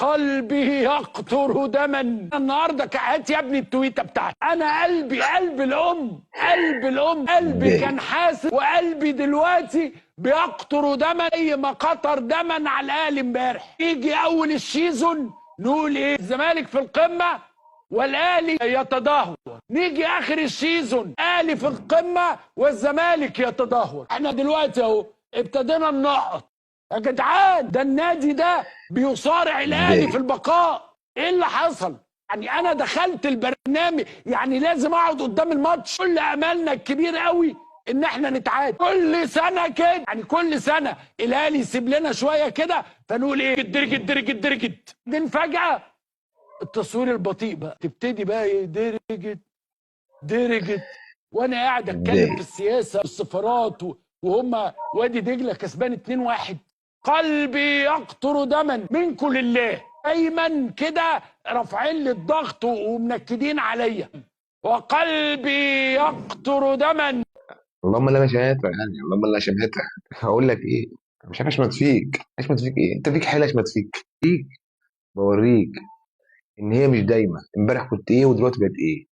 قلبي يقطر دما. النهارده هات يا ابني التويته بتاعتي. انا قلبي قلب الام، قلب الام، قلبي كان حاسس، وقلبي دلوقتي بيقطر دما زي ما قطر دما على الاهلي امبارح. يجي اول السيزون نقول ايه؟ الزمالك في القمه والاهلي يتدهور. نيجي اخر السيزون الاهلي في القمه والزمالك يتدهور. احنا دلوقتي اهو ابتدينا ننقط. يا جدعان ده النادي ده بيصارع الاهلي في البقاء. ايه اللي حصل؟ يعني انا دخلت البرنامج يعني لازم اقعد قدام الماتش. كل املنا الكبير قوي ان احنا نتعادل كل سنه كده. يعني كل سنه الاهلي يسيب لنا شويه كده فنقول ايه؟ درجت درجت درجت. بعدين فجاه التصوير البطيء بقى تبتدي بقى ايه؟ درجت درجت. وانا قاعد اتكلم في السياسه والسفارات وهم وادي دجله كسبان 2-1. قلبي يقطر دما منكم لله. دايما كده رافعين لي الضغط ومنكدين عليا. وقلبي يقطر دما. اللهم لا شماتة، يعني اللهم لا شماتة. هقول لك ايه؟ مش عارف اشمت فيك. اشمت فيك ايه؟ انت فيك حيله اشمت فيك. بوريك ان هي مش دايما. امبارح كنت ايه ودلوقتي بقت ايه.